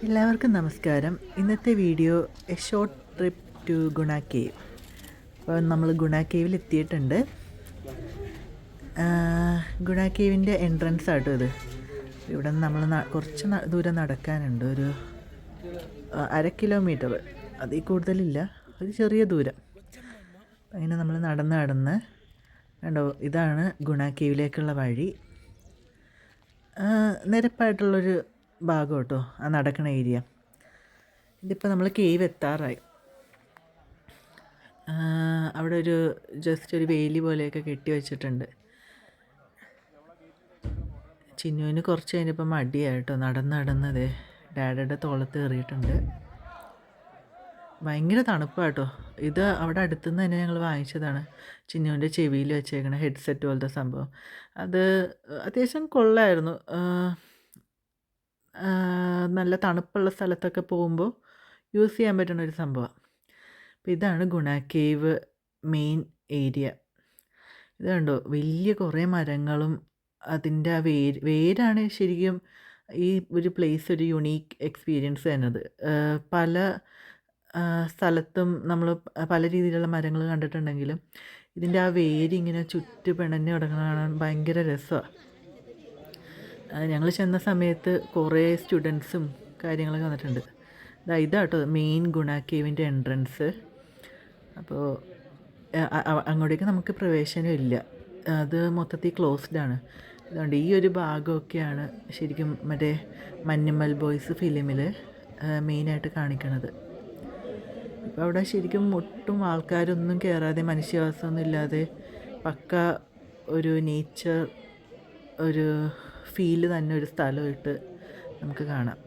എല്ലാവർക്കും നമസ്കാരം. ഇന്നത്തെ video a short trip to Guna cave. അപ്പോൾ നമ്മൾ ഗുണ കേവിൽ എത്തിയിട്ടുണ്ട്. ഗുണ കേവിൻ്റെ എൻട്രൻസ് ആട്ടോ ഇത്. ഇവിടെ നിന്ന് നമ്മൾ കുറച്ച് ദൂരം നടക്കാനുണ്ട്, ഒരു 1/2 കിലോമീറ്റർ, അതിൽ കൂടുതലില്ല, ഒരു ചെറിയ ദൂരം. അങ്ങനെ നമ്മൾ നടന്ന് കണ്ടോ, ഇതാണ് ഗുണ കേവിലേക്കുള്ള വഴി. നിരപ്പായിട്ടുള്ളൊരു ഭാഗം കേട്ടോ ആ നടക്കണ ഏരിയ. ഇതിപ്പോൾ നമ്മൾ കേവ് എത്താറായി. അവിടെ ജസ്റ്റ് ഒരു വേലി പോലെയൊക്കെ കെട്ടി വെച്ചിട്ടുണ്ട്. ചിന്നുവിന് കുറച്ച് കഴിഞ്ഞപ്പോൾ മടിയായിട്ടോ, നടന്നത് ഡാഡയുടെ തോളത്ത് കയറിയിട്ടുണ്ട്. ഭയങ്കര തണുപ്പാട്ടോ. ഇത് അവിടെ അടുത്തുനിന്ന് തന്നെ ഞങ്ങൾ വാങ്ങിച്ചതാണ്. ചിന്നുവിൻ്റെ ചെവിയിൽ വെച്ചേക്കണ ഹെഡ്സെറ്റ് പോലത്തെ സംഭവം. അത് അത്യാവശ്യം കൊള്ളായിരുന്നു. നല്ല തണുപ്പുള്ള സ്ഥലത്തൊക്കെ പോകുമ്പോൾ യൂസ് ചെയ്യാൻ പറ്റുന്ന ഒരു സംഭവമാണ്. അപ്പോൾ ഇതാണ് ഗുണ കേവ് മെയിൻ ഏരിയ. ഇത് കണ്ടോ, വലിയ കുറേ മരങ്ങളും അതിൻ്റെ ആ വേരാണ് ശരിക്കും ഈ ഒരു പ്ലേസ് ഒരു യുണീക്ക് എക്സ്പീരിയൻസ് തന്നത്. പല സ്ഥലത്തും നമ്മൾ പല രീതിയിലുള്ള മരങ്ങൾ കണ്ടിട്ടുണ്ടെങ്കിലും ഇതിൻ്റെ ആ വേരിങ്ങനെ ചുറ്റുപിണഞ്ഞ് കിടക്കുന്നത് കാണാൻ ഭയങ്കര രസമാണ്. ഞങ്ങൾ ചെന്ന സമയത്ത് കുറേ സ്റ്റുഡൻസും കാര്യങ്ങളൊക്കെ വന്നിട്ടുണ്ട്. ഇതാട്ടോ മെയിൻ ഗുണ കേവിൻ്റെ എൻട്രൻസ്. അപ്പോൾ അങ്ങോട്ടേക്ക് നമുക്ക് പ്രവേശനമില്ല, അത് മൊത്തത്തിൽ ക്ലോസ്ഡാണ്. അതുകൊണ്ട് ഈ ഒരു ഭാഗമൊക്കെയാണ് ശരിക്കും മറ്റേ മഞ്ഞുമ്മൽ ബോയ്സ് ഫിലിമിൽ മെയിനായിട്ട് കാണിക്കണത്. ഇപ്പോൾ അവിടെ ശരിക്കും ഒട്ടും ആൾക്കാരൊന്നും കയറാതെ, മനുഷ്യവാസമൊന്നും ഇല്ലാതെ പക്ക ഒരു നേച്ചർ, ഒരു ഫീല് തന്നെ ഒരു സ്ഥലമായിട്ട് നമുക്ക് കാണാം.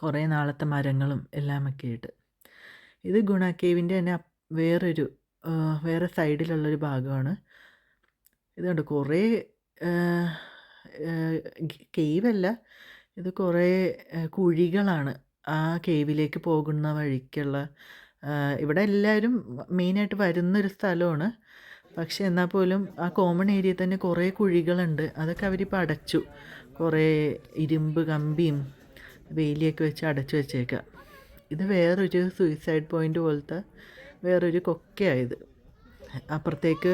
കുറേ നാളത്തെ മരങ്ങളും എല്ലാമൊക്കെ ആയിട്ട്. ഇത് ഗുണ കേവിൻ്റെ തന്നെ വേറെ സൈഡിലുള്ളൊരു ഭാഗമാണ്. ഇതുണ്ട് കുറേ കേവല്ല, ഇത് കുറേ കുഴികളാണ് ആ കേവിലേക്ക് പോകുന്ന വഴിക്കുള്ള. ഇവിടെ എല്ലാവരും മെയിനായിട്ട് വരുന്നൊരു സ്ഥലമാണ്. പക്ഷെ എന്നാൽ പോലും ആ കോമൺ ഏരിയയിൽ തന്നെ കുറേ കുഴികളുണ്ട്. അതൊക്കെ അവരിപ്പോൾ അടച്ചു. കുറേ ഇരുമ്പ് കമ്പിയും വേലിയൊക്കെ വെച്ച് അടച്ചു വെച്ചേക്കുക. ഇത് വേറൊരു സൂയിസൈഡ് പോയിൻ്റ് പോലത്തെ വേറൊരു കൊക്കയായത്. അപ്പുറത്തേക്ക്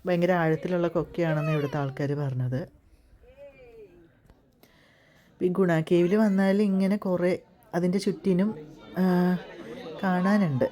ഭയങ്കര ആഴത്തിലുള്ള കൊക്കയാണെന്ന് ഇവിടുത്തെ ആൾക്കാർ പറഞ്ഞത്. ഈ ഗുണ കേവിൽ വന്നാൽ ഇങ്ങനെ കുറേ അതിൻ്റെ ചുറ്റിനും കാണാനുണ്ട്.